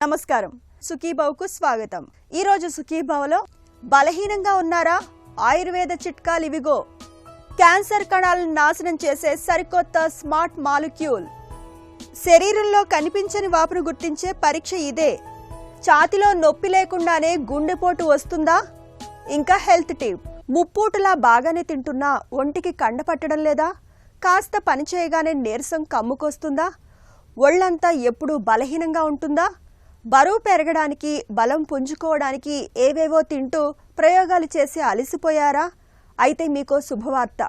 నమస్కారం, సుఖీభావ్కు స్వాగతం. ఈ రోజు సుఖీభావ్లో బలహీనంగా ఉన్నారా? ఆయుర్వేద చిట్కాలు ఇవిగో. క్యాన్సర్ కణాలను నాశనం చేసే సరికొత్త స్మార్ట్ మాలిక్యూల్. శరీరంలో కనిపించని వాపును గుర్తించే పరీక్ష ఇదే. ఛాతిలో నొప్పి లేకుండానే గుండెపోటు వస్తుందా? ఇంకా హెల్త్ టిప్. ముప్పూటలా బాగానే తింటున్నా ఒంటికి కండపట్టడం లేదా? కాస్త పని చేయగానే నీరసం కమ్ముకొస్తుందా? ఒళ్ళంతా ఎప్పుడూ బలహీనంగా ఉంటుందా? బరువు పెరగడానికి, బలం పుంజుకోవడానికి ఏవేవో తింటూ ప్రయోగాలు చేసి అలసిపోయారా? అయితే మీకో శుభవార్త.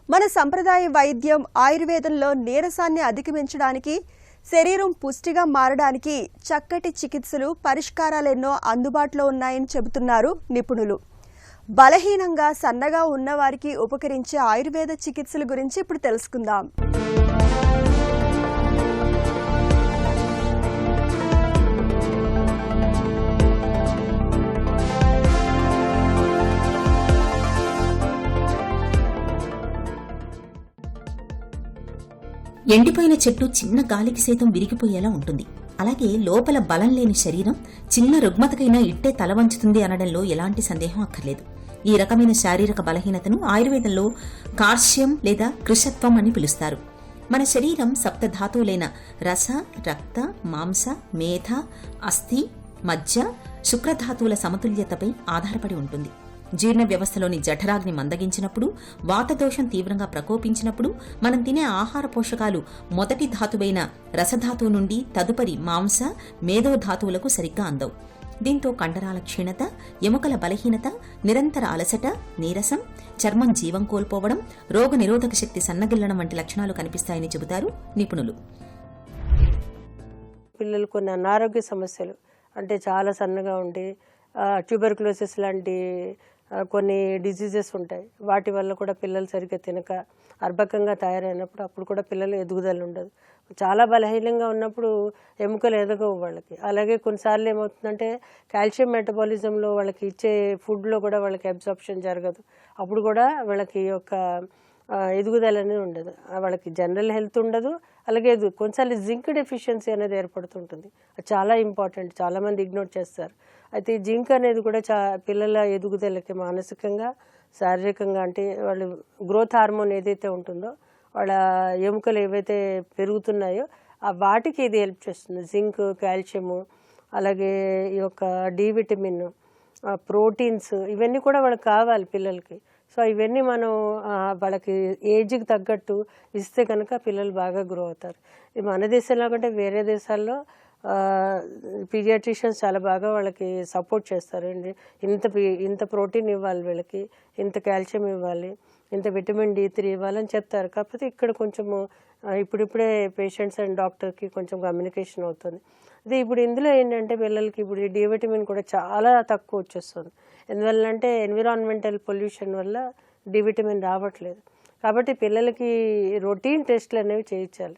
మన సంప్రదాయ వైద్యం ఆయుర్వేదంలో నీరసాన్ని అధిగమించడానికి, శరీరం పుష్టిగా మారడానికి చక్కటి చికిత్సలు, పరిష్కారాలెన్నో అందుబాటులో ఉన్నాయని చెబుతున్నారు నిపుణులు. బలహీనంగా, సన్నగా ఉన్నవారికి ఉపకరించే ఆయుర్వేద చికిత్సల గురించి ఇప్పుడు తెలుసుకుందాం. ఎండిపోయిన చెట్టు చిన్న గాలికి సైతం విరిగిపోయేలా ఉంటుంది. అలాగే లోపల బలం లేని శరీరం చిన్న రుగ్మతకైనా ఇట్టే తల వంచుతుంది అనడంలో ఎలాంటి సందేహం అక్కర్లేదు. ఈ రకమైన శారీరక బలహీనతను ఆయుర్వేదంలో కార్ష్యం లేదా కృశత్వం అని పిలుస్తారు. మన శరీరం సప్తధాతువులైన రస, రక్త, మాంస, మేధ, అస్థి, మజ్జ, శుక్రధాతువుల సమతుల్యతపై ఆధారపడి ఉంటుంది. జీర్ణ వ్యవస్థలోని జఠరాగ్ని మందగించినప్పుడు, వాతదోషం తీవ్రంగా ప్రకోపించినప్పుడు మనం తినే ఆహార పోషకాలు మొదటి ధాతువైన రసధాతువు నుండి తదుపరి మాంస, మేధో ధాతువులకు సరిగ్గా అందవు. దీంతో కండరాల క్షీణత, ఎముకల బలహీనత, నిరంతర అలసట, నీరసం, చర్మం జీవం కోల్పోవడం, రోగ నిరోధక శక్తి సన్నగిల్లడం వంటి లక్షణాలు కనిపిస్తాయని చెబుతారు నిపుణులు. పిల్లలు కొన్ని అనారోగ్య సమస్యలు అంటే చాలా సన్నగా ఉండి ట్యూబర్కులోసిస్ లాంటి కొన్ని డిజీజెస్ ఉంటాయి. వాటి వల్ల కూడా పిల్లలు సరిగ్గా తినక అర్భకంగా తయారైనప్పుడు అప్పుడు కూడా పిల్లలు ఎదుగుదల ఉండదు. చాలా బలహీనంగా ఉన్నప్పుడు ఎముకలు ఎదగవు వాళ్ళకి. అలాగే కొన్నిసార్లు ఏమవుతుందంటే కాల్షియం మెటబాలిజంలో వాళ్ళకి ఇచ్చే ఫుడ్లో కూడా వాళ్ళకి అబ్జార్ప్షన్ జరగదు. అప్పుడు కూడా వాళ్ళకి యొక్క ఎదుగుదల అనేది ఉండదు. వాళ్ళకి జనరల్ హెల్త్ ఉండదు. అలాగే కొన్నిసార్లు జింక్ డెఫిషియన్సీ అనేది ఏర్పడుతుంటుంది. అది చాలా ఇంపార్టెంట్, చాలామంది ఇగ్నోర్ చేస్తారు. అయితే ఈ జింక్ అనేది కూడా పిల్లల ఎదుగుదలకి మానసికంగా, శారీరకంగా అంటే వాళ్ళు గ్రోత్ హార్మోన్ ఏదైతే ఉంటుందో వాళ్ళ ఎముకలు ఏవైతే పెరుగుతున్నాయో వాటికి ఇది హెల్ప్ చేస్తుంది. జింక్, కాల్షియము, అలాగే ఈ యొక్క డి విటమిన్, ప్రోటీన్స్ ఇవన్నీ కూడా వాళ్ళకి కావాలి పిల్లలకి. సో ఇవన్నీ మనం వాళ్ళకి ఏజ్కి తగ్గట్టు ఇస్తే కనుక పిల్లలు బాగా గ్రో అవుతారు. మన దేశంలో కంటే వేరే దేశాల్లో పీడియాట్రిషియన్స్ చాలా బాగా వాళ్ళకి సపోర్ట్ చేస్తారు. ఇంత ప్రోటీన్ ఇవ్వాలి వీళ్ళకి, ఇంత కాల్షియం ఇవ్వాలి, ఇంత విటమిన్ D3 ఇవ్వాలని చెప్తారు. కాకపోతే ఇక్కడ కొంచెము ఇప్పుడిప్పుడే పేషెంట్స్ అండ్ డాక్టర్కి కొంచెం కమ్యూనికేషన్ అవుతుంది. అదే ఇప్పుడు ఇందులో ఏంటంటే పిల్లలకి ఇప్పుడు డి విటమిన్ కూడా చాలా తక్కువ వచ్చేస్తుంది. ఎందువల్లంటే ఎన్విరాన్మెంటల్ పొల్యూషన్ వల్ల డి విటమిన్ రావట్లేదు. కాబట్టి పిల్లలకి రొటీన్ టెస్ట్లు అనేవి చేయించాలి.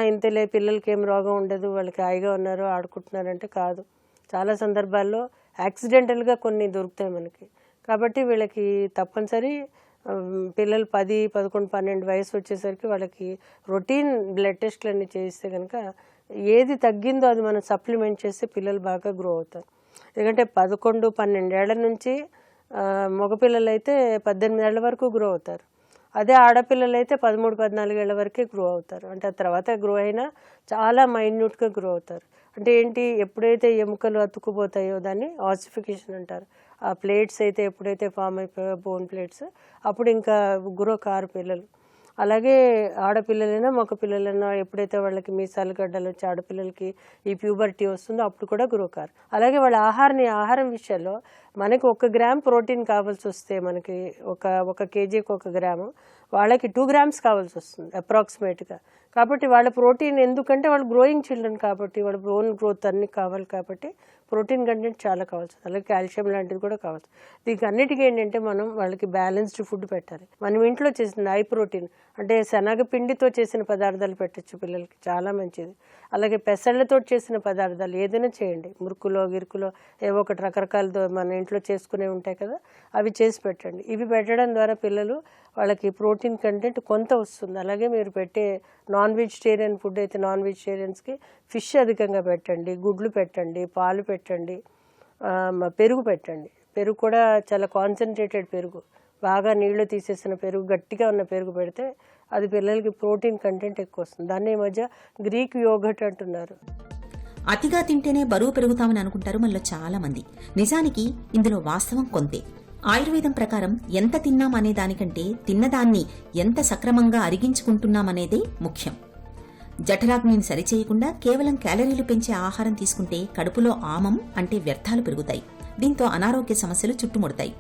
ఇంతలే పిల్లలకి ఏం రోగం ఉండదు, వాళ్ళకి హాయిగా ఉన్నారు, ఆడుకుంటున్నారంటే కాదు. చాలా సందర్భాల్లో యాక్సిడెంటల్గా కొన్ని దొరుకుతాయి మనకి. కాబట్టి వీళ్ళకి తప్పనిసరి పిల్లలు 10, 11, 12 వయసు వచ్చేసరికి వాళ్ళకి రొటీన్ బ్లడ్ టెస్ట్లు అన్నీ చేయిస్తే కనుక ఏది తగ్గిందో అది మనం సప్లిమెంట్ చేస్తే పిల్లలు బాగా గ్రో అవుతారు. ఎందుకంటే 11, 12 ఏళ్ల నుంచి మగపిల్లలు అయితే 18 ఏళ్ల వరకు గ్రో అవుతారు. అదే ఆడపిల్లలు అయితే 13, 14 ఏళ్ల వరకే గ్రో అవుతారు. అంటే ఆ తర్వాత గ్రో అయినా చాలా మైన్యూట్గా గ్రో అవుతారు. అంటే ఏంటి, ఎప్పుడైతే ఎముకలు అతుక్కుపోతాయో దాన్ని ఆసిఫికేషన్ అంటారు. ఆ ప్లేట్స్ అయితే ఎప్పుడైతే ఫామ్ అయిపోయో బోన్ ప్లేట్స్ అప్పుడు ఇంకా గ్రో కారు పిల్లలు. అలాగే ఆడపిల్లలైనా మగ పిల్లలైనా ఎప్పుడైతే వాళ్ళకి మీసాలు గడ్డలు వచ్చి ఆడపిల్లలకి ఈ ప్యూబర్టీ వస్తుందో అప్పుడు కూడా గ్రో కారు. అలాగే వాళ్ళ ఆహారం విషయంలో మనకి 1 గ్రామ్ ప్రోటీన్ కావాల్సి వస్తే మనకి ఒక కేజీకి 1 గ్రాము, వాళ్ళకి 2 గ్రామ్స్ కావాల్సి వస్తుంది అప్రాక్సిమేట్గా. కాబట్టి వాళ్ళ ప్రోటీన్ ఎందుకంటే వాళ్ళు గ్రోయింగ్ చిల్డ్రన్ కాబట్టి వాళ్ళ బోన్ గ్రోత్ అన్నీ కావాలి కాబట్టి ప్రోటీన్ కంటెంట్ చాలా కావాల్సి, అలాగే కాల్షియం లాంటిది కూడా కావచ్చు. దీనికి అన్నిటికీ ఏంటంటే మనం వాళ్ళకి బ్యాలెన్స్డ్ ఫుడ్ పెట్టాలి. మనం ఇంట్లో చేసిన హై ప్రోటీన్ అంటే శనగ పిండితో చేసిన పదార్థాలు పెట్టచ్చు పిల్లలకి, చాలా మంచిది. అలాగే పెసళ్ళతో చేసిన పదార్థాలు ఏదైనా చేయండి, మురుకులో గిరుకులో ఏవో ఒకటి రకరకాలతో మన ఇంట్లో చేసుకునే ఉంటాయి కదా, అవి చేసి పెట్టండి. ఇవి పెట్టడం ద్వారా పిల్లలు వాళ్ళకి ప్రోటీన్ కంటెంట్ కొంత వస్తుంది. అలాగే మీరు పెట్టే నాన్ వెజిటేరియన్ ఫుడ్ అయితే నాన్ వెజిటేరియన్స్కి ఫిష్ అధికంగా పెట్టండి, గుడ్లు పెట్టండి, పాలు పెట్టండి, పెరుగు పెట్టండి. పెరుగు కూడా చాలా కాన్సన్ట్రేటెడ్ పెరుగు, బాగా నీళ్లు తీసేసిన పెరుగు, గట్టిగా ఉన్న పెరుగు పెడితే అది పిల్లలకి ప్రోటీన్ కంటెంట్ ఎక్కువ వస్తుంది. దాన్ని ఈ మధ్య గ్రీక్ యోగర్ట్ అంటున్నారు. అతిగా తింటేనే బరువు పెరుగుతామని అనుకుంటారు మనలో చాలా మంది. నిజానికి ఇందులో వాస్తవం కొంతే. ఆయుర్వేదం ప్రకారం ఎంత తిన్నామనే దానికంటే తిన్నదాన్ని ఎంత సక్రమంగా అరిగించుకుంటున్నామనేదే ముఖ్యం. జఠరాగ్నిని సరిచేయకుండా కేవలం క్యాలరీలు పెంచే ఆహారం తీసుకుంటే కడుపులో ఆమం అంటే వ్యర్థాలు పెరుగుతాయి. దీంతో అనారోగ్య సమస్యలు చుట్టుముడతాయి.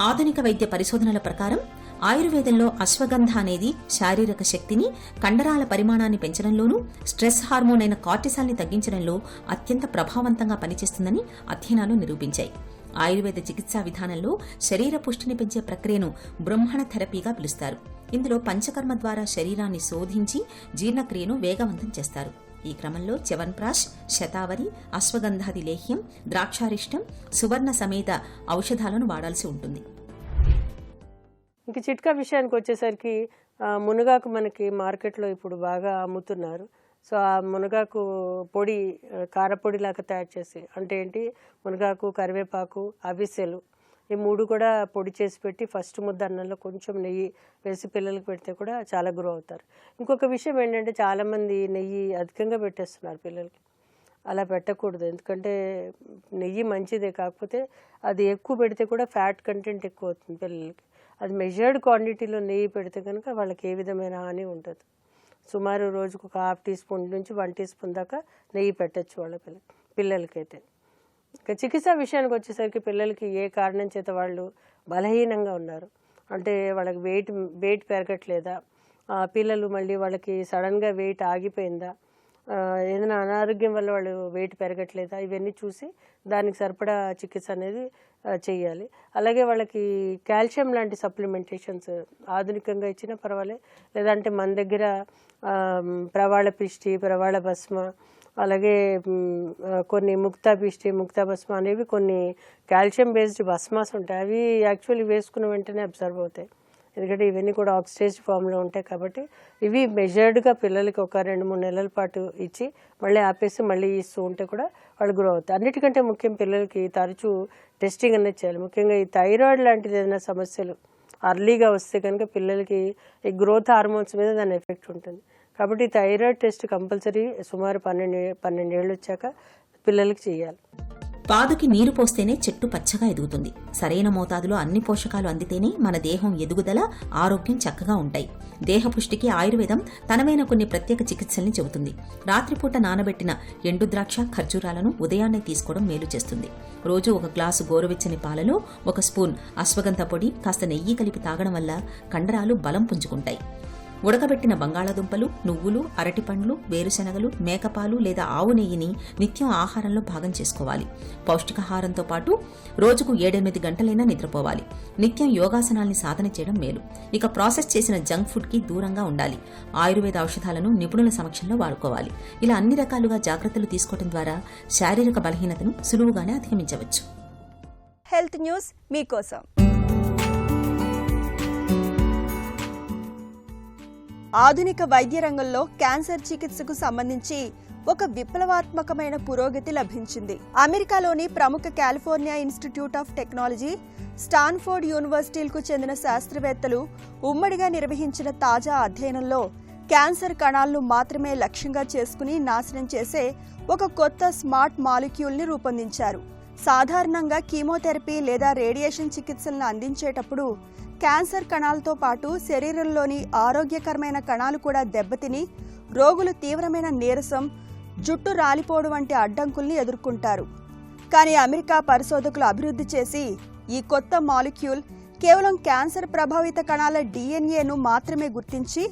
ఆధునిక వైద్య పరిశోధనల ప్రకారం ఆయుర్వేదంలో అశ్వగంధ అనేది శారీరక శక్తిని, కండరాల పరిమాణాన్ని పెంచడంలోనూ, స్ట్రెస్ హార్మోన్ అయిన కార్టిసాల్ని తగ్గించడంలో అత్యంత ప్రభావవంతంగా పనిచేస్తుందని అధ్యయనాలు నిరూపించాయి. ఆయుర్వేద చికిత్సా విధానంలో శరీర పుష్టిని పెంచే ప్రక్రియను బ్రహ్మణ థెరపీగా పిలుస్తారు. ఇందులో పంచకర్మ ద్వారా శరీరాన్ని శోధించి జీర్ణక్రియను వేగవంతం చేస్తారు. ఈ క్రమంలో చ్యవన్ప్రాష్, శతావరి, అశ్వగంధాది లేహ్యం, ద్రాక్షారిష్టం, సువర్ణ సమేత ఔషధాలను వాడాల్సి ఉంటుంది. ఇంక చిట్కా విషయానికి వచ్చేసరికి మునగాకు మనకి మార్కెట్లో ఇప్పుడు బాగా అమ్ముతున్నారు. సో ఆ మునగాకు పొడి కారపొడిలాగా తయారు చేసి, అంటే ఏంటి, మునగాకు, కరివేపాకు, అవిసెలు, ఈ 3 కూడా పొడి చేసి పెట్టి ఫస్ట్ ముద్ద అన్నంలో కొంచెం నెయ్యి వేసి పిల్లలకి పెడితే కూడా చాలా గ్రో అవుతారు. ఇంకొక విషయం ఏంటంటే చాలామంది నెయ్యి అధికంగా పెట్టేస్తున్నారు పిల్లలకి. అలా పెట్టకూడదు, ఎందుకంటే నెయ్యి మంచిదే, కాకపోతే అది ఎక్కువ పెడితే కూడా ఫ్యాట్ కంటెంట్ ఎక్కువ అవుతుంది పిల్లలకి. అది మెజర్డ్ క్వాంటిటీలో నెయ్యి పెడితే కనుక వాళ్ళకి ఏ విధమైన హాని ఉంటుంది. సుమారు రోజుకు ఒక 1/2 టీ స్పూన్ నుంచి 1 టీ స్పూన్ దాకా నెయ్యి పెట్టచ్చు వాళ్ళ పిల్లలకైతే. ఇంకా చికిత్సా విషయానికి వచ్చేసరికి పిల్లలకి ఏ కారణం చేత వాళ్ళు బలహీనంగా ఉన్నారు, అంటే వాళ్ళకి వెయిట్ పెరగట్లేదా, పిల్లలు మళ్ళీ వాళ్ళకి సడన్గా వెయిట్ ఆగిపోయిందా, ఏదైనా అనారోగ్యం వల్ల వాళ్ళు వెయిట్ పెరగట్లేదా, ఇవన్నీ చూసి దానికి సరిపడా చికిత్స అనేది చేయాలి. అలాగే వాళ్ళకి కాల్షియం లాంటి సప్లిమెంటేషన్స్ ఆధునికంగా ఇచ్చినా పర్వాలే, లేదంటే మన దగ్గర ప్రవాళ పిష్టి, ప్రవాళ భస్మ, అలాగే కొన్ని ముక్తా పిష్టి, ముక్తా భస్మ అనేవి కొన్ని కాల్షియం బేస్డ్ భస్మాస్ ఉంటాయి. అవి యాక్చువల్లీ వేసుకున్న వెంటనే అబ్జర్వ్ అవుతాయి, ఎందుకంటే ఇవన్నీ కూడా ఆక్సిడైజ్ ఫామ్లో ఉంటాయి. కాబట్టి ఇవి మెజర్డ్గా పిల్లలకి ఒక 2-3 నెలల పాటు ఇచ్చి మళ్ళీ ఆపేసి మళ్ళీ ఇస్తూ ఉంటే కూడా వాళ్ళు గ్రో అవుతాయి. అన్నిటికంటే ముఖ్యం పిల్లలకి తరచూ టెస్టింగ్ అనేది చేయాలి. ముఖ్యంగా ఈ థైరాయిడ్ లాంటిది ఏదైనా సమస్యలు అర్లీగా వస్తే కనుక పిల్లలకి ఈ గ్రోత్ హార్మోన్స్ మీద దాని ఎఫెక్ట్ ఉంటుంది. కాబట్టి థైరాయిడ్ టెస్ట్ కంపల్సరీ సుమారు 12 ఏళ్ళు వచ్చాక పిల్లలకి చేయాలి. పాదుకి నీరు పోస్తేనే చెట్టు పచ్చగా ఎదుగుతుంది. సరైన మోతాదులో అన్ని పోషకాలు అందితేనే మన దేహం ఎదుగుదల, ఆరోగ్యం చక్కగా ఉంటాయి. దేహపుష్టికి ఆయుర్వేదం తనమైన కొన్ని ప్రత్యేక చికిత్సల్ని చెబుతుంది. రాత్రిపూట నానబెట్టిన ఎండు ద్రాక్ష, ఖర్జూరాలను ఉదయాన్నే తీసుకోవడం మేలు చేస్తుంది. రోజు 1 గ్లాసు గోరువెచ్చని పాలలో 1 స్పూన్ అశ్వగంధ పొడి, కాస్త నెయ్యి కలిపి తాగడం వల్ల కండరాలు బలం పుంజుకుంటాయి. ఉడకబెట్టిన బంగాళాదుంపలు, నువ్వులు, అరటిపండ్లు, వేరుశనగలు, మేకపాలు లేదా ఆవు నెయ్యిని నిత్యం ఆహారంలో భాగం చేసుకోవాలి. పౌష్టికాహారంతో పాటు రోజుకు 7-8 గంటలైనా నిద్రపోవాలి. నిత్యం యోగాసనాల్ని సాధన చేయడం మేలు. ఇక ప్రాసెస్ చేసిన జంక్ ఫుడ్కి దూరంగా ఉండాలి. ఆయుర్వేద ఔషధాలను నిపుణుల సమక్షంలో వాడుకోవాలి. ఇలా అన్ని రకాలుగా జాగ్రత్తలు తీసుకోవడం ద్వారా శారీరక బలహీనతను సులువుగానే అధిగమించవచ్చు. హెల్త్ న్యూస్ మీకోసం. ఆధునిక వైద్య రంగంలో క్యాన్సర్ చికిత్సకు సంబంధించి ఒక విప్లవాత్మకమైన పురోగతి లభించింది. అమెరికాలోని ప్రముఖ California institute of technology, Stanford యూనివర్సిటీలకు చెందిన శాస్త్రవేత్తలు ఉమ్మడిగా నిర్వహించిన తాజా అధ్యయనంలో క్యాన్సర్ కణాలను మాత్రమే లక్ష్యంగా చేసుకుని నాశనం చేసే ఒక కొత్త స్మార్ట్ మాలిక్యూల్ని రూపొందించారు. సాధారణంగా కీమోథెరపీ లేదా రేడియేషన్ చికిత్సలను అందించేటప్పుడు క్యాన్సర్ కణాలతో పాటు శరీరంలోని ఆరోగ్యకరమైన కణాలు కూడా దెబ్బతిని రోగులు తీవ్రమైన నీరసం, జుట్టు రాలిపోవడం వంటి అడ్డంకుల్ని ఎదుర్కొంటారు. కానీ అమెరికా పరిశోధకులు అభివృద్ధి చేసి ఈ కొత్త మాలిక్యూల్ కేవలం క్యాన్సర్ ప్రభావిత కణాల డిఎన్ఏను మాత్రమే గుర్తించి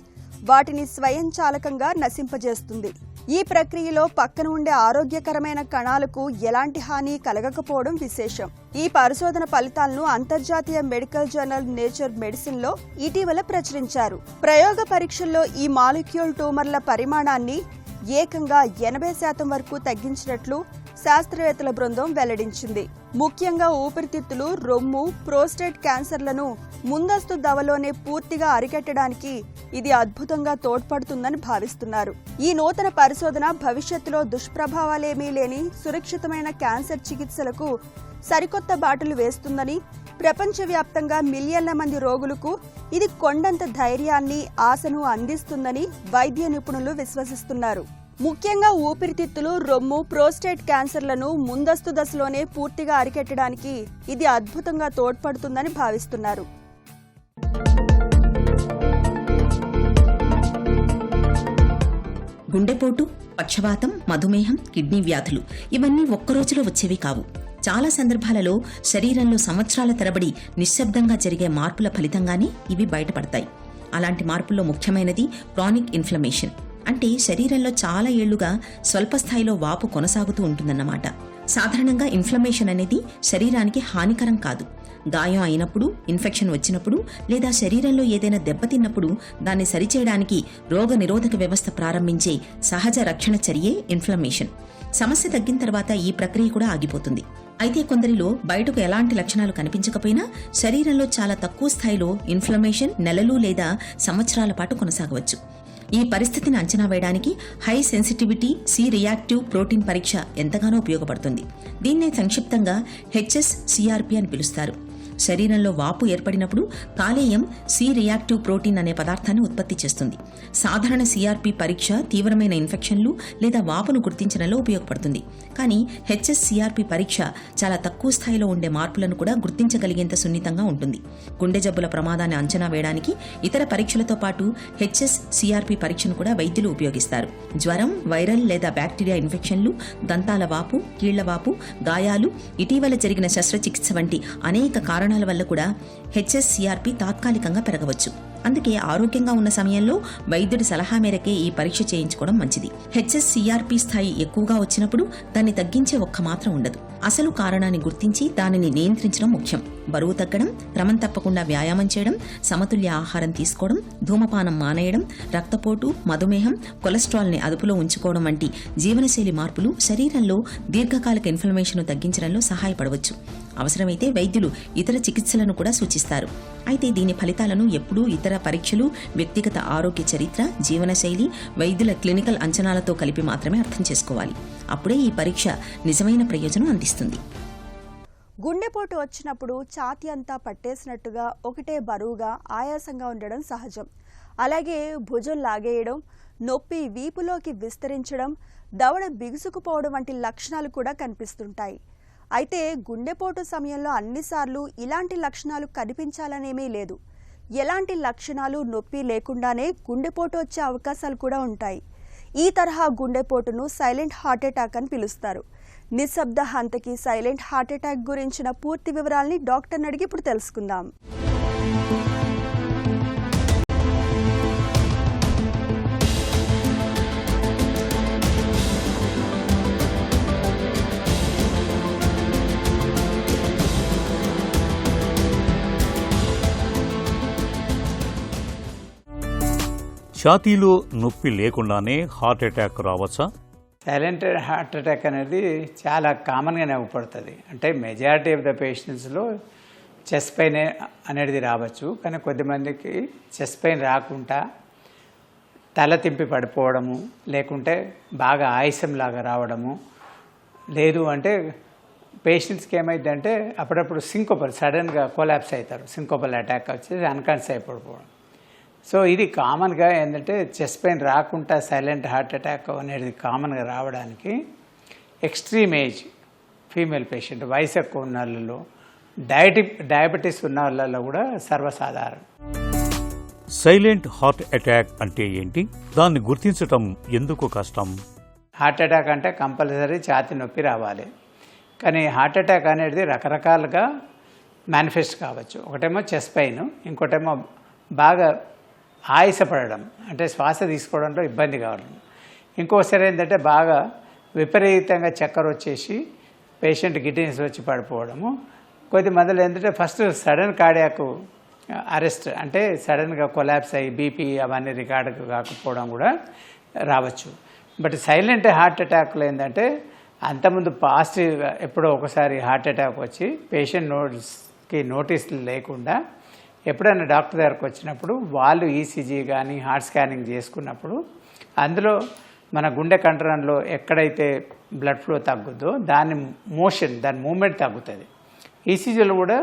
వాటిని స్వయంచాలకంగా నశింపజేస్తుంది. ఈ ప్రక్రియలో పక్కన ఉండే ఆరోగ్యకరమైన కణాలకు ఎలాంటి హాని కలగకపోవడం విశేషం. ఈ పరిశోధన ఫలితాలను అంతర్జాతీయ మెడికల్ జర్నల్ నేచర్ మెడిసిన్ లో ఇటీవల ప్రచురించారు. ప్రయోగ పరీక్షల్లో ఈ మాలిక్యూల్ ట్యూమర్ల పరిమాణాన్ని ఏకంగా 80% వరకు తగ్గించినట్లు శాస్త్రవేత్తల బృందం వెల్లడించింది. ముఖ్యంగా ఊపిరితిత్తులు, రొమ్ము, ప్రోస్టేట్ క్యాన్సర్లను ముందస్తు దవలోనే పూర్తిగా అరికట్టడానికి ఇది అద్భుతంగా తోడ్పడుతుందని భావిస్తున్నారు. ఈ నూతన పరిశోధన భవిష్యత్తులో దుష్ప్రభావాలేమీ లేని సురక్షితమైన క్యాన్సర్ చికిత్సలకు సరికొత్త బాటలు వేస్తుందని, ప్రపంచవ్యాప్తంగా మిలియన్ల మంది రోగులకు ఇది కొండంత ధైర్యాన్ని, ఆశను అందిస్తుందని వైద్య నిపుణులు విశ్వసిస్తున్నారు. ముఖ్యంగా ఊపిరితిత్తులు, రొమ్ము, ప్రోస్టేట్ క్యాన్సర్లను ముందస్తు దశలోనే పూర్తిగా అరికట్టడానికి ఇది అద్భుతంగా తోడ్పడుతుందని భావిస్తున్నారు. గుండెపోటు, పక్షవాతం, మధుమేహం, కిడ్నీ వ్యాధులు ఇవన్నీ ఒక్కరోజులో వచ్చేవి కావు. చాలా సందర్భాలలో శరీరంలో సంవత్సరాల తరబడి నిశ్శబ్దంగా జరిగే మార్పుల ఫలితంగానే ఇవి బయటపడతాయి. అలాంటి మార్పుల్లో ముఖ్యమైనది క్రానిక్ ఇన్ఫ్లమేషన్. అంటే శరీరంలో చాలా ఏళ్లుగా స్వల్పస్థాయిలో వాపు కొనసాగుతూ ఉంటుందన్నమాట. సాధారణంగా ఇన్ఫ్లమేషన్ అనేది శరీరానికి హానికరం కాదు. గాయం అయినప్పుడు, ఇన్ఫెక్షన్ వచ్చినప్పుడు లేదా శరీరంలో ఏదైనా దెబ్బతిన్నప్పుడు దాన్ని సరిచేయడానికి రోగ నిరోధక వ్యవస్థ ప్రారంభించే సహజ రక్షణ చర్యే ఇన్ఫ్లమేషన్. సమస్య తగ్గిన తర్వాత ఈ ప్రక్రియ కూడా ఆగిపోతుంది. అయితే కొందరిలో బయటకు ఎలాంటి లక్షణాలు కనిపించకపోయినా శరీరంలో చాలా తక్కువ స్థాయిలో ఇన్ఫ్లమేషన్ నెలలు లేదా సంవత్సరాల పాటు కొనసాగవచ్చు. ఈ పరిస్థితిని అంచనా వేయడానికి high sensitivity C reactive protein పరీక్ష ఎంతగానో ఉపయోగపడుతుంది. దీన్నే సంక్షిప్తంగా HSCRP అని పిలుస్తారు. శరీరంలో వాపు ఏర్పడినప్పుడు కాలేయం సి రియాక్టివ్ ప్రోటీన్ అనే పదార్థాన్ని ఉత్పత్తి చేస్తుంది. సాధారణ CRP పరీక్ష తీవ్రమైన ఇన్ఫెక్షన్లు లేదా వాపును గుర్తించడంలో ఉపయోగపడుతుంది. కానీ HSCRP పరీక్ష చాలా తక్కువ స్థాయిలో ఉండే మార్పులను కూడా గుర్తించగలిగేంత సున్నితంగా ఉంటుంది. గుండె జబ్బుల ప్రమాదాన్ని అంచనా వేయడానికి ఇతర పరీక్షలతో పాటు HSCRP పరీక్షను కూడా వైద్యులు ఉపయోగిస్తారు. జ్వరం, వైరల్ లేదా బ్యాక్టీరియా ఇన్ఫెక్షన్లు, దంతాల వాపు, కీళ్ల వాపు, గాయాలు, ఇటీవల జరిగిన శస్త్రచికిత్స వంటి అనేక కారణాల వల్ల కూడా HSCRP తాత్కాలికంగా పెరగవచ్చు. అందుకే ఆరోగ్యంగా ఉన్న సమయంలో వైద్యుడి సలహా మేరకే ఈ పరీక్ష చేయించుకోవడం మంచిది. HSCRP స్థాయి ఎక్కువగా వచ్చినప్పుడు దాన్ని తగ్గించే ఒక్క మాత్రం ఉండదు. అసలు కారణాన్ని గుర్తించి దానిని నియంత్రించడం ముఖ్యం. బరువు తగ్గడం, క్రమం తప్పకుండా వ్యాయామం చేయడం, సమతుల్య ఆహారం తీసుకోవడం, ధూమపానం మానేయడం, రక్తపోటు, మధుమేహం, కొలెస్ట్రాల్ని అదుపులో ఉంచుకోవడం వంటి జీవనశైలి మార్పులు శరీరంలో దీర్ఘకాలిక ఇన్ఫ్లమేషన్ను తగ్గించడంలో సహాయపడవచ్చు. అవసరమైతే వైద్యులు ఇతర చికిత్సలను కూడా సూచిస్తారు. అయితే దీని ఫలితాలను ఎప్పుడూ ఇతర పరీక్షలు, వ్యక్తిగత ఆరోగ్య చరిత్ర, జీవనశైలి, వైద్యుల క్లినికల్ అంచనాలతో కలిపి మాత్రమే అర్థం చేసుకోవాలి. అప్పుడే ఈ పరీక్ష నిజమైన ప్రయోజనం అందిస్తుంది. గుండెపోటు వచ్చినప్పుడు ఛాతీ అంతా పట్టేసినట్టుగా ఒకటే బరువుగా, ఆయాసంగా ఉండడం సహజం. అలాగే భుజం లాగేయడం, నొప్పి వీపులోకి విస్తరించడం, దవడ బిగుసుకుపోవడం వంటి లక్షణాలు కూడా కనిపిస్తుంటాయి. అయితే గుండెపోటు సమయంలో అన్నిసార్లు ఇలాంటి లక్షణాలు కనిపించాలనేమీ లేదు. ఎలాంటి లక్షణాలు, నొప్పి లేకుండానే గుండెపోటు వచ్చే అవకాశాలు కూడా ఉంటాయి. ఈ తరహా గుండెపోటును సైలెంట్ హార్ట్ అటాక్ అని పిలుస్తారు. నిశ్శబ్ద హంతకి సైలెంట్ హార్ట్ అటాక్ గురించిన పూర్తి వివరాల్ని డాక్టర్ని అడిగి ఇప్పుడు తెలుసుకుందాం. ఛాతీలో నొప్పి లేకుండానే హార్ట్ అటాక్ రావచ్చా? సైలెంట్ హార్ట్ అటాక్ అనేది చాలా కామన్గానే అవపడుతుంది. అంటే మెజారిటీ ఆఫ్ ద పేషెంట్స్లో చెస్ట్ పెయిన్ అనేది రావచ్చు. కానీ కొద్దిమందికి చెస్ట్ పెయిన్ రాకుండా తల తింపి పడిపోవడము, లేకుంటే బాగా ఆయాసంలాగా రావడము, లేదు అంటే పేషెంట్స్కి ఏమైందంటే అప్పుడప్పుడు సింకోపల్ సడన్గా కొలాప్స్ అవుతారు. సింకోపల్ అటాక్ వచ్చేసి అన్కాన్షియస్ అయిపోవడం. సో ఇది కామన్గా ఏంటంటే చెస్ట్ పెయిన్ రాకుండా సైలెంట్ హార్ట్ అటాక్ అనేది కామన్గా రావడానికి ఎక్స్ట్రీమ్ ఏజ్ ఫీమేల్ పేషెంట్, వయసు ఎక్కువ ఉన్న వాళ్ళలో, డయాబెటీస్ ఉన్న వాళ్ళలో కూడా సర్వసాధారణం. సైలెంట్ హార్ట్ అటాక్ అంటే ఏంటి? దాన్ని గుర్తించటం ఎందుకు కష్టం? హార్ట్ అటాక్ అంటే కంపల్సరీ ఛాతీ నొప్పి రావాలి. కానీ హార్ట్ అటాక్ అనేది రకరకాలుగా మేనిఫెస్ట్ కావచ్చు. ఒకటేమో చెస్ట్ పెయిన్, ఇంకోటేమో బాగా ఆయాసపడడం, అంటే శ్వాస తీసుకోవడంలో ఇబ్బంది కావడం, ఇంకోసారి ఏంటంటే బాగా విపరీతంగా చక్కెర వచ్చేసి పేషెంట్ గిడ్నీస్ వచ్చి పడిపోవడము. కొద్దిమందిలో ఏంటంటే ఫస్ట్ సడన్ కార్డియాక్ అరెస్ట్, అంటే సడన్గా కొలాప్స్ అయ్యి బీపీ అవన్నీ రికార్డు కాకపోవడం కూడా రావచ్చు. బట్ సైలెంట్ హార్ట్ అటాక్లో ఏంటంటే అంతకుముందు పాజిటివ్గా ఎప్పుడో ఒకసారి హార్ట్ అటాక్ వచ్చి పేషెంట్ నోటీసులు లేకుండా ఎప్పుడైనా డాక్టర్ దగ్గరకు వచ్చినప్పుడు వాళ్ళు ఈసీజీ కానీ హార్ట్ స్కానింగ్ చేసుకున్నప్పుడు అందులో మన గుండె కండరంలో ఎక్కడైతే బ్లడ్ ఫ్లో తగ్గుద్దో దాని మూమెంట్ తగ్గుతుంది. ఈసీజీలో కూడా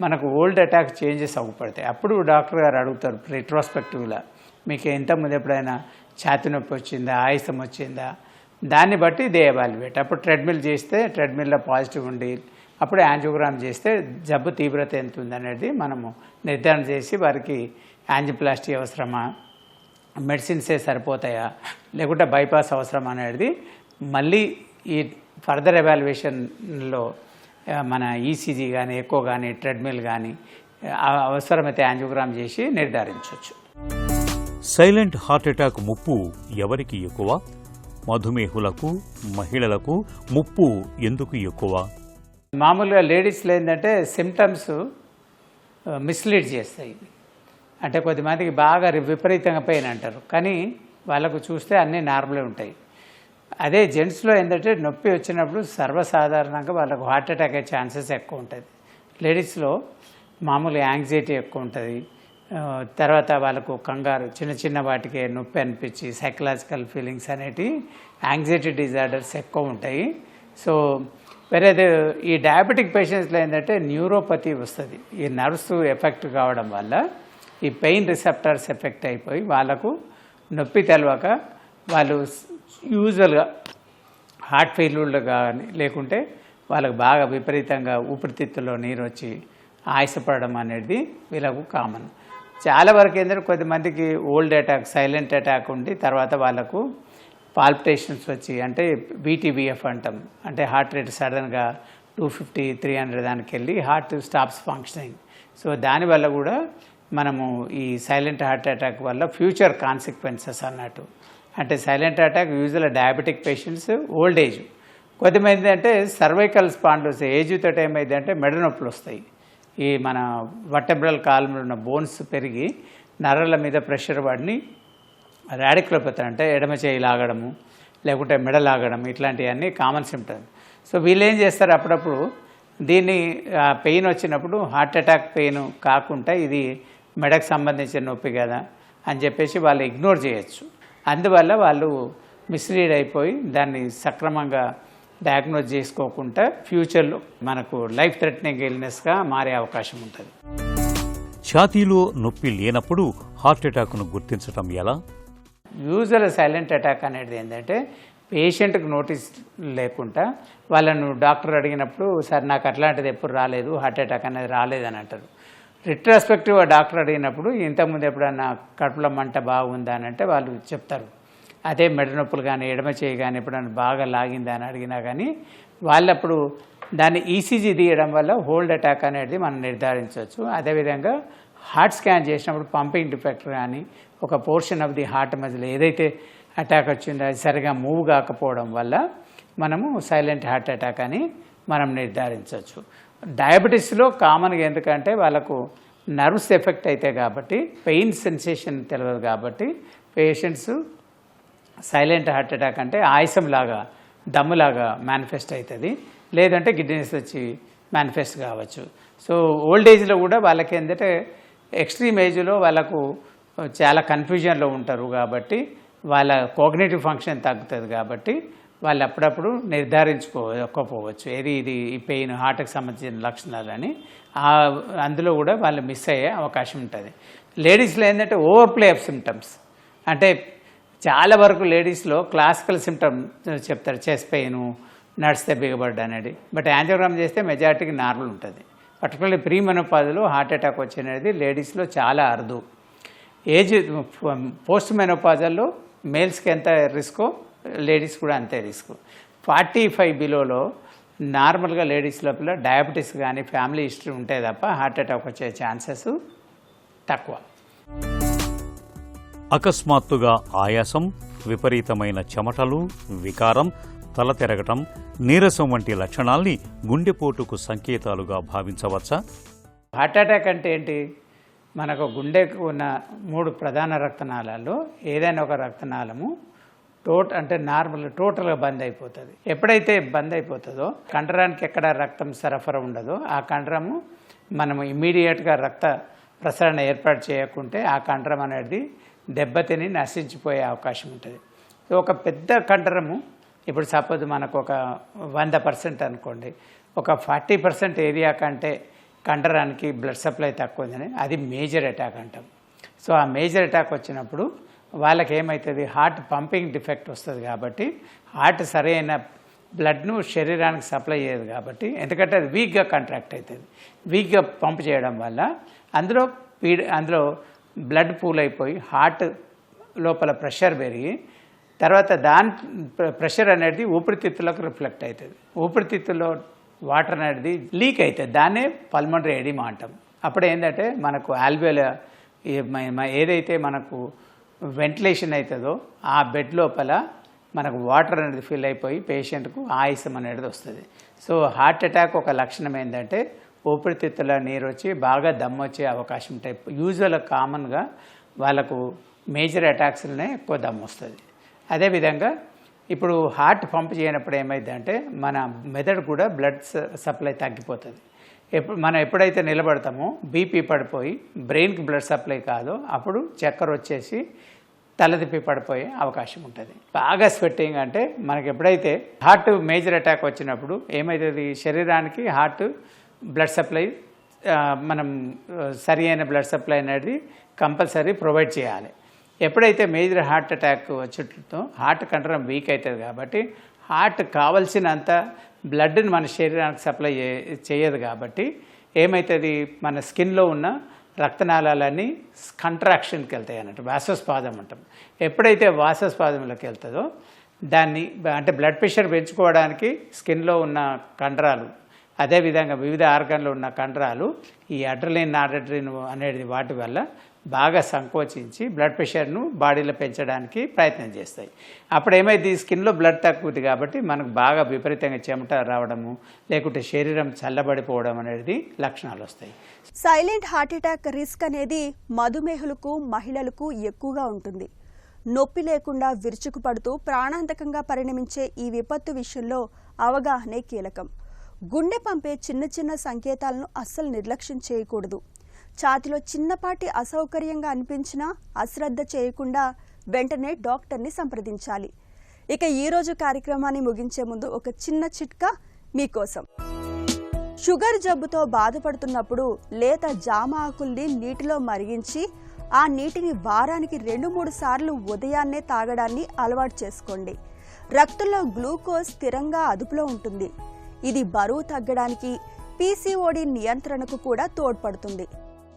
మనకు ఓల్డ్ అటాక్ చేంజెస్ అవ్వపడతాయి. అప్పుడు డాక్టర్ గారు అడుగుతారు రెట్రోస్పెక్టివ్గా, మీకు ఇంతకుముందు ఎప్పుడైనా ఛాతీ నొప్పి వచ్చిందా, ఆయాసం వచ్చిందా, దాన్ని బట్టి దే ఎవాల్యుయేట్. అప్పుడు ట్రెడ్మిల్ చేస్తే ట్రెడ్మిల్లో పాజిటివ్ ఉండి అప్పుడు యాంజియోగ్రామ్ చేస్తే జబ్బు తీవ్రత ఎంత ఉందనేది మనము నిర్ధారణ చేసి వారికి యాంజియోప్లాస్టీ అవసరమా, మెడిసిన్సే సరిపోతాయా, లేకుంటే బైపాస్ అవసరం అనేది మళ్ళీ ఈ ఫర్దర్ ఎవాల్యుయేషన్లో మన ఈసీజీ కానీ ఎకో కానీ ట్రెడ్మిల్ కానీ అవసరమైతే యాంజియోగ్రామ్ చేసి నిర్ధారించవచ్చు. సైలెంట్ హార్ట్ అటాక్ ముప్పు ఎవరికి ఎక్కువ? మధుమేహులకు, మహిళలకు ముప్పు ఎందుకు ఎక్కువ? మామూలుగా లేడీస్లో ఏంటంటే సిమ్టమ్స్ మిస్లీడ్ చేస్తాయి. అంటే కొద్దిమందికి బాగా విపరీతంగా పెయిన్ అంటారు, కానీ వాళ్ళకు చూస్తే అన్నీ నార్మలే ఉంటాయి. అదే జెంట్స్లో ఏంటంటే నొప్పి వచ్చినప్పుడు సర్వసాధారణంగా వాళ్ళకు హార్ట్ అటాక్ అయ్యే ఛాన్సెస్ ఎక్కువ ఉంటుంది. లేడీస్లో మామూలు యాంగ్జైటీ ఎక్కువ ఉంటుంది. తర్వాత వాళ్ళకు కంగారు, చిన్న చిన్న వాటికే నొప్పి అనిపించి సైకలాజికల్ ఫీలింగ్స్ అనేటివి యాంగ్జైటీ డిజార్డర్స్ ఎక్కువ ఉంటాయి. సో వేరేది ఈ డయాబెటిక్ పేషెంట్స్లో ఏంటంటే న్యూరోపతి వస్తుంది. ఈ నర్వ్స్ ఎఫెక్ట్ కావడం వల్ల ఈ పెయిన్ రిసెప్టర్స్ ఎఫెక్ట్ అయిపోయి వాళ్ళకు నొప్పి తెలవక వాళ్ళు యూజువల్గా హార్ట్ ఫెయిల్యూర్లు కానీ లేకుంటే వాళ్ళకు బాగా విపరీతంగా ఊపిరితిత్తుల్లో నీరు వచ్చి ఆయాసపడడం అనేది వీళ్ళకు కామన్. చాలా వరకు ఏంటంటే కొద్దిమందికి ఓల్డ్ అటాక్, సైలెంట్ అటాక్ ఉండి తర్వాత వాళ్ళకు పాల్పిటేషన్స్ వచ్చి, అంటే బీటీబీఎఫ్ అంటాం, అంటే హార్ట్ రేట్ సడన్గా 250, 300 దానికి వెళ్ళి హార్ట్ స్టాప్స్ ఫంక్షనింగ్. సో దానివల్ల కూడా మనము ఈ సైలెంట్ హార్ట్ అటాక్ వల్ల ఫ్యూచర్ కాన్సిక్వెన్సెస్ అన్నట్టు. అంటే సైలెంట్ అటాక్ యూజువల్గా డయాబెటిక్ పేషెంట్స్, ఓల్డ్ ఏజ్. కొద్దిమంది అంటే సర్వైకల్ స్పాండిలోసిస్, ఏజ్ తోటి ఏమైంది అంటే మెడ నొప్పులు వస్తాయి. ఈ మన వర్టెబ్రల్ కాలంలో ఉన్న బోన్స్ పెరిగి నరాల మీద ప్రెషర్ పడి రాడిక్లోపతి అంటే ఎడమ చేయి లాగడము లేకుంటే మెడ లాగడం, ఇట్లాంటివన్నీ కామన్ సిమ్టమ్స్. సో వీళ్ళు ఏం చేస్తారు, అప్పుడప్పుడు దీన్ని పెయిన్ వచ్చినప్పుడు హార్ట్ అటాక్ పెయిన్ కాకుండా ఇది మెడకు సంబంధించిన నొప్పి కదా అని చెప్పేసి వాళ్ళు ఇగ్నోర్ చేయొచ్చు. అందువల్ల వాళ్ళు మిస్లీడ్ అయిపోయి దాన్ని సక్రమంగా డయాగ్నోజ్ చేసుకోకుండా ఫ్యూచర్లో మనకు లైఫ్ థ్రెటనింగ్ ఇల్నెస్గా మారే అవకాశం ఉంటుంది. ఛాతీలో నొప్పి లేనప్పుడు హార్ట్ అటాక్ను గుర్తించడం ఎలా? యూజువల్ సైలెంట్ అటాక్ అనేది ఏంటంటే పేషెంట్కి నోటీస్ లేకుండా వాళ్ళను డాక్టర్ అడిగినప్పుడు సార్ నాకు అట్లాంటిది ఎప్పుడు రాలేదు, హార్ట్ అటాక్ అనేది రాలేదని అంటారు. రిట్రాస్పెక్టివ్గా డాక్టర్ అడిగినప్పుడు ఇంతకుముందు ఎప్పుడన్నా కడుపులో మంట బాగుందా అని అంటే వాళ్ళు చెప్తారు. అదే మెడ నొప్పులు కానీ ఎడమ చేయి కానీ ఎప్పుడన్నా బాగా లాగిందా అని అడిగినా కానీ వాళ్ళప్పుడు దాన్ని ఈసీజీ తీయడం వల్ల హోల్డ్ అటాక్ అనేది మనం నిర్ధారించవచ్చు. అదేవిధంగా హార్ట్ స్కాన్ చేసినప్పుడు పంపింగ్ డిఫెక్ట్ కానీ ఒక పోర్షన్ ఆఫ్ ది హార్ట్ మధ్యలో ఏదైతే అటాక్ వచ్చిందో అది సరిగా మూవ్ కాకపోవడం వల్ల మనము సైలెంట్ హార్ట్ అటాక్ అని మనం నిర్ధారించవచ్చు. డయాబెటీస్లో కామన్గా ఎందుకంటే వాళ్ళకు నర్వ్స్ ఎఫెక్ట్ అవుతాయి కాబట్టి పెయిన్ సెన్సేషన్ తెలియదు కాబట్టి పేషెంట్స్ సైలెంట్ హార్ట్ అటాక్ అంటే ఆయాసంలాగా దమ్ములాగా మేనిఫెస్ట్ అవుతుంది, లేదంటే గిడ్నెస్ వచ్చి మేనిఫెస్ట్ కావచ్చు. సో ఓల్డ్ ఏజ్లో కూడా వాళ్ళకి ఏంటంటే ఎక్స్ట్రీమ్ ఏజ్లో వాళ్ళకు చాలా కన్ఫ్యూజన్లో ఉంటారు కాబట్టి వాళ్ళ కోగ్నిటివ్ ఫంక్షన్ తగ్గుతుంది కాబట్టి వాళ్ళు అప్పుడప్పుడు నిర్ధారించుకోకపోవచ్చు ఏది ఇది ఈ పెయిన్ హార్ట్కి సంబంధించిన లక్షణాలని. అందులో కూడా వాళ్ళు మిస్ అయ్యే అవకాశం ఉంటుంది. లేడీస్లో ఏంటంటే ఓవర్ప్లే ఆఫ్ సిమ్టమ్స్, అంటే చాలా వరకు లేడీస్లో క్లాసికల్ సిమ్టమ్ చెప్తారు, చెస్ట్ పెయిన్, నడిస్తే బిగబడ్డ అనేది. బట్ యాంజియోగ్రామ్ చేస్తే మెజారిటీకి నార్మల్ ఉంటుంది. పర్టికులర్లీ ప్రీ మెనోపాజ్లో హార్ట్ అటాక్ వచ్చేది లేడీస్లో చాలా అరుదు. ఏజ్ పోస్ట్ మెనోపాజల్లో మేల్స్కి ఎంత రిస్కో లేడీస్ కూడా అంతే రిస్క్. 45 బిలోలో నార్మల్గా లేడీస్ లోపల డయాబెటీస్ కానీ ఫ్యామిలీ హిస్టరీ ఉంటే తప్ప హార్ట్ అటాక్ వచ్చే ఛాన్సెస్ తక్కువ. అకస్మాత్తుగా ఆయాసం, విపరీతమైన చెమటలు, వికారం, తల తిరగటం, నీరసం వంటి లక్షణాల్ని గుండెపోటుకు సంకేతాలుగా భావించవచ్చా? హార్ట్ అటాక్ అంటే ఏంటి? మనకు గుండెకు ఉన్న 3 ప్రధాన రక్తనాళాల్లో ఏదైనా ఒక రక్తనాళము అంటే నార్మల్ టోటల్గా బంద్ అయిపోతుంది. ఎప్పుడైతే బంద్ అయిపోతుందో కండరానికి ఎక్కడ రక్తం సరఫరా ఉండదో ఆ కండరము మనము ఇమ్మీడియట్గా రక్త ప్రసరణ ఏర్పాటు చేయకుంటే ఆ కండరం అనేది దెబ్బతిని నశించిపోయే అవకాశం ఉంటుంది. ఒక పెద్ద కండరము ఇప్పుడు సపోజ్ మనకు ఒక 100% అనుకోండి, ఒక 40% ఏరియా కంటే కండరానికి బ్లడ్ సప్లై తక్కువ ఉందని అది మేజర్ అటాక్ అంటాం. సో ఆ మేజర్ అటాక్ వచ్చినప్పుడు వాళ్ళకి ఏమవుతుంది, హార్ట్ పంపింగ్ డిఫెక్ట్ వస్తుంది. కాబట్టి హార్ట్ సరైన బ్లడ్ను శరీరానికి సప్లై చేయదు. కాబట్టి ఎందుకంటే అది వీక్గా కాంట్రాక్ట్ అవుతుంది. వీక్గా పంప్ చేయడం వల్ల అందులో బ్లడ్ పూల్ అయిపోయి హార్ట్ లోపల ప్రెషర్ పెరిగి తర్వాత దాని ప్రెషర్ అనేది ఊపిరితిత్తులకు రిఫ్లెక్ట్ అవుతుంది. ఊపిరితిత్తుల్లో వాటర్ అనేది లీక్ అవుతుంది. దాన్నే పల్మనరీ ఎడిమా అంటాం. అప్పుడు ఏంటంటే మనకు ఏదైతే మనకు వెంటిలేషన్ అవుతుందో ఆ బెడ్ లోపల మనకు వాటర్ అనేది ఫిల్ అయిపోయి పేషెంట్కు ఆయాసం అనేది వస్తుంది. సో హార్ట్ అటాక్ ఒక లక్షణం ఏంటంటే ఊపిరితిత్తుల నీరు వచ్చి బాగా దమ్ము వచ్చే అవకాశం ఉంటాయి. యూజువల్గా కామన్గా వాళ్ళకు మేజర్ అటాక్స్లోనే ఎక్కువ దమ్ము వస్తుంది. అదేవిధంగా ఇప్పుడు హార్ట్ పంప్ చేయనప్పుడు ఏమైందంటే మన మెదడు కూడా బ్లడ్ సప్లై తగ్గిపోతుంది. మనం ఎప్పుడైతే నిలబడతామో బీపీ పడిపోయి బ్రెయిన్కి బ్లడ్ సప్లై కాదో అప్పుడు చక్కెర వచ్చేసి తలదిప్పి పడిపోయే అవకాశం ఉంటుంది. బాగా స్వెట్టింగ్ అంటే మనకి ఎప్పుడైతే హార్ట్ మేజర్ అటాక్ వచ్చినప్పుడు ఏమవుతుంది, శరీరానికి హార్ట్ బ్లడ్ సప్లై మనం సరి అయిన బ్లడ్ సప్లై అనేది కంపల్సరీ ప్రొవైడ్ చేయాలి. ఎప్పుడైతే మేజర్ హార్ట్ అటాక్ వచ్చేటతో హార్ట్ కండరం వీక్ అవుతుంది. కాబట్టి హార్ట్ కావలసినంత బ్లడ్ని మన శరీరానికి సప్లై చేయదు. కాబట్టి ఏమవుతుంది, మన స్కిన్లో ఉన్న రక్తనాళాలన్నీ కంట్రాక్షన్కి వెళ్తాయి అన్నట్టు, వాసోస్పాదం అంటాం. ఎప్పుడైతే వాసోస్పాదంలోకి వెళ్తుందో దాన్ని అంటే బ్లడ్ ప్రెషర్ పెంచుకోవడానికి స్కిన్లో ఉన్న కండరాలు, అదేవిధంగా వివిధ ఆర్గాన్లో ఉన్న కండరాలు ఈ అడ్రలిన్ అనేది వాటి వల్ల బాగా సంకోచించి బ్లడ్ ప్రెషర్ను బాడీలో పెంచడానికి ప్రయత్నం చేస్తాయి. అప్పుడు ఏమైంది, స్కిన్లో బ్లడ్ తక్కువది కాబట్టి మనకు బాగా విపరీతంగా చెమట రావడము లేకుంటే శరీరం చల్లబడిపోవడం అనేది లక్షణాలు వస్తాయి. సైలెంట్ హార్ట్ అటాక్ రిస్క్ అనేది మధుమేహులకు మహిళలకు ఎక్కువగా ఉంటుంది. నొప్పి లేకుండా విరుచుకుపడుతూ ప్రాణాంతకంగా పరిణమించే ఈ విపత్తు విషయంలో అవగాహనే కీలకం. గుండె పంపే చిన్న చిన్న సంకేతాలను అస్సలు నిర్లక్ష్యం చేయకూడదు. ఛాతిలో చిన్నపాటి అసౌకర్యంగా అనిపించినా అశ్రద్ధ చేయకుండా వెంటనే డాక్టర్ని సంప్రదించాలి. ఇక ఈరోజు కార్యక్రమాన్ని ముగించే ముందు ఒక చిన్న చిట్కా మీకోసం. షుగర్ జబ్బుతో బాధపడుతున్నప్పుడు లేత జామ ఆకుల్ని నీటిలో మరిగించి ఆ నీటిని వారానికి 2-3 సార్లు ఉదయాన్నే తాగడాన్ని అలవాటు చేసుకోండి. రక్తంలో గ్లూకోజ్ స్థిరంగా అదుపులో ఉంటుంది. ఇది బరువు తగ్గడానికి, పీసీఓడి నియంత్రణకు కూడా తోడ్పడుతుంది.